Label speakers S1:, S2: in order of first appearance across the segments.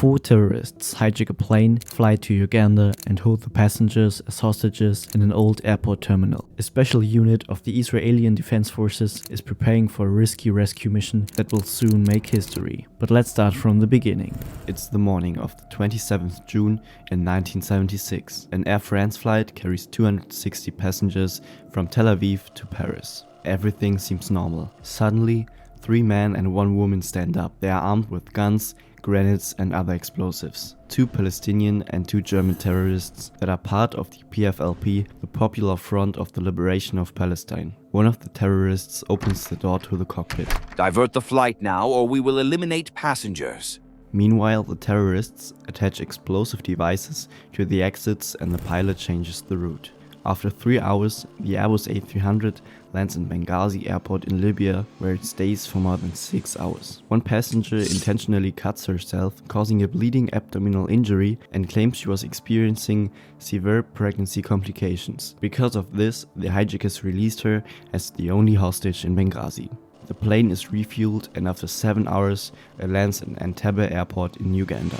S1: 4 terrorists hijack a plane, fly to Uganda, and hold the passengers as hostages in an old airport terminal. A special unit of the Israeli Defense Forces is preparing for a risky rescue mission that will soon make history. But let's start from the beginning. It's the morning of the 27th June in 1976. An Air France flight carries 260 passengers from Tel Aviv to Paris. Everything seems normal. Suddenly, 3 men and 1 woman stand up. They are armed with guns, grenades and other explosives. 2 Palestinian and 2 German terrorists that are part of the PFLP, the Popular Front of the Liberation of Palestine. One of the terrorists opens the door to the cockpit.
S2: Divert the flight now or we will eliminate passengers.
S1: Meanwhile, the terrorists attach explosive devices to the exits and the pilot changes the route. After 3 hours, the Airbus A300 lands in Benghazi Airport in Libya, where it stays for more than 6 hours. One passenger intentionally cuts herself, causing a bleeding abdominal injury, and claims she was experiencing severe pregnancy complications. Because of this, the hijackers released her as the only hostage in Benghazi. The plane is refueled and after 7 hours, it lands in Entebbe Airport in Uganda.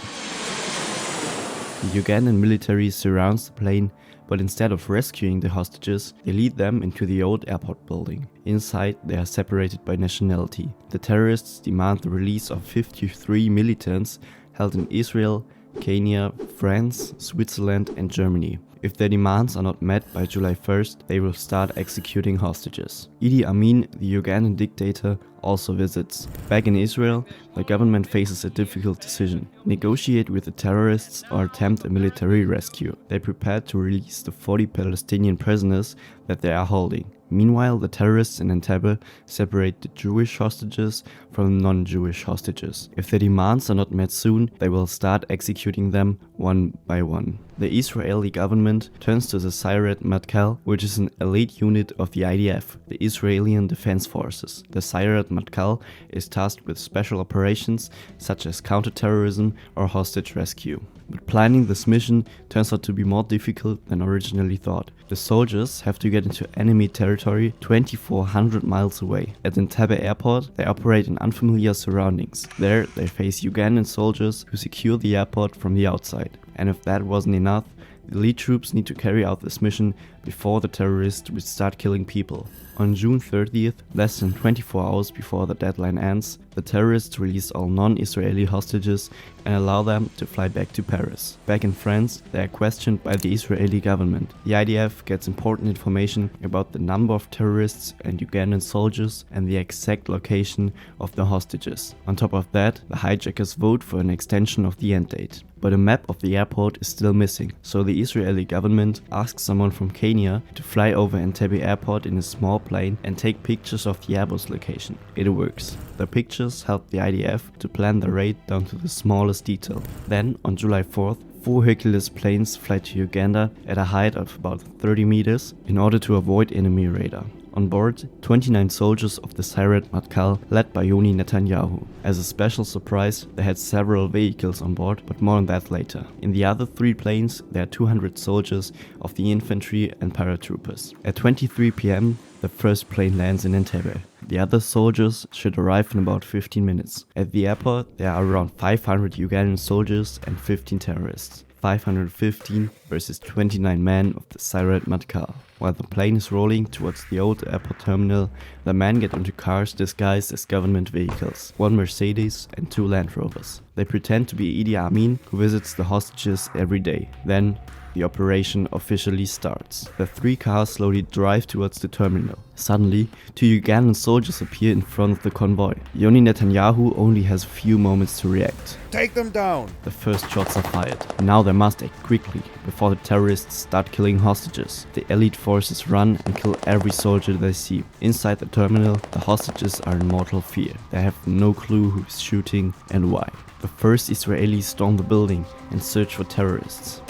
S1: The Ugandan military surrounds the plane, but instead of rescuing the hostages, they lead them into the old airport building. Inside, they are separated by nationality. The terrorists demand the release of 53 militants held in Israel, Kenya, France, Switzerland and Germany. If their demands are not met by July 1st, they will start executing hostages. Idi Amin, the Ugandan dictator, also visits. Back in Israel, the government faces a difficult decision: negotiate with the terrorists or attempt a military rescue. They prepare to release the 40 Palestinian prisoners that they are holding. Meanwhile, the terrorists in Entebbe separate the Jewish hostages from non-Jewish hostages. If their demands are not met soon, they will start executing them one by one. The Israeli government turns to the Sayeret Matkal, which is an elite unit of the IDF, the Israeli Defense Forces. The Sayeret Matkal is tasked with special operations such as counterterrorism or hostage rescue. But planning this mission turns out to be more difficult than originally thought. The soldiers have to get into enemy territory 2,400 miles away. At Entebbe Airport, they operate in unfamiliar surroundings. There, they face Ugandan soldiers who secure the airport from the outside. And if that wasn't enough, the elite troops need to carry out this mission before the terrorists would start killing people. On June 30th, less than 24 hours before the deadline ends, the terrorists release all non-Israeli hostages and allow them to fly back to Paris. Back in France, they are questioned by the Israeli government. The IDF gets important information about the number of terrorists and Ugandan soldiers and the exact location of the hostages. On top of that, the hijackers vote for an extension of the end date. But a map of the airport is still missing, so the Israeli government asks someone from Kenya to fly over Entebbe Airport in a small plane and take pictures of the Airbus location. It works. The pictures help the IDF to plan the raid down to the smallest detail. Then, on July 4th, 4 Hercules planes fly to Uganda at a height of about 30 meters in order to avoid enemy radar. On board, 29 soldiers of the Sayeret Matkal led by Yoni Netanyahu. As a special surprise, they had several vehicles on board, but more on that later. In the other 3 planes, there are 200 soldiers of the infantry and paratroopers. At 23 p.m., the first plane lands in Entebbe. The other soldiers should arrive in about 15 minutes. At the airport, there are around 500 Ugandan soldiers and 15 terrorists. 515 versus 29 men of the Sayeret Matkal. While the plane is rolling towards the old airport terminal, the men get into cars disguised as government vehicles, 1 Mercedes and 2 Land Rovers. They pretend to be Idi Amin, who visits the hostages every day. Then, the operation officially starts. The 3 cars slowly drive towards the terminal. Suddenly, 2 Ugandan soldiers appear in front of the convoy. Yoni Netanyahu only has a few moments to react.
S3: Take them down!
S1: The first shots are fired. Now they must act quickly before the terrorists start killing hostages. The elite forces run and kill every soldier they see. Inside the terminal, the hostages are in mortal fear. They have no clue who is shooting and why. The first Israelis storm the building and search for terrorists.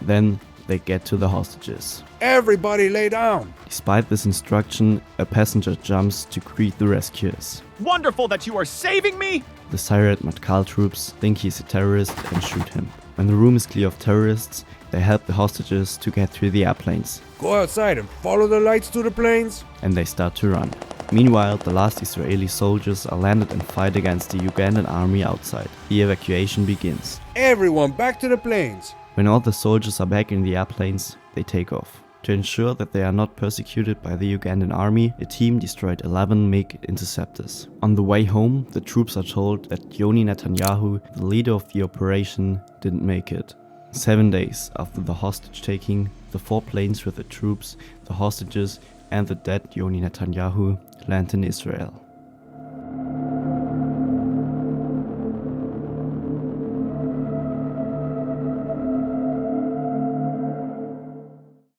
S1: Then they get to the hostages.
S3: Everybody lay down!
S1: Despite this instruction, a passenger jumps to greet the rescuers.
S4: Wonderful that you are saving me!
S1: The Sayeret Matkal troops think he's a terrorist and shoot him. When the room is clear of terrorists, they help the hostages to get through the airplanes.
S3: Go outside and follow the lights to the planes.
S1: And they start to run. Meanwhile, the last Israeli soldiers are landed and fight against the Ugandan army outside. The evacuation begins.
S3: Everyone back to the planes.
S1: When all the soldiers are back in the airplanes, they take off. To ensure that they are not persecuted by the Ugandan army, a team destroyed 11 MiG interceptors. On the way home, the troops are told that Yoni Netanyahu, the leader of the operation, didn't make it. 7 days after the hostage taking, the 4 planes with the troops, the hostages, and the dead Yoni Netanyahu land in Israel.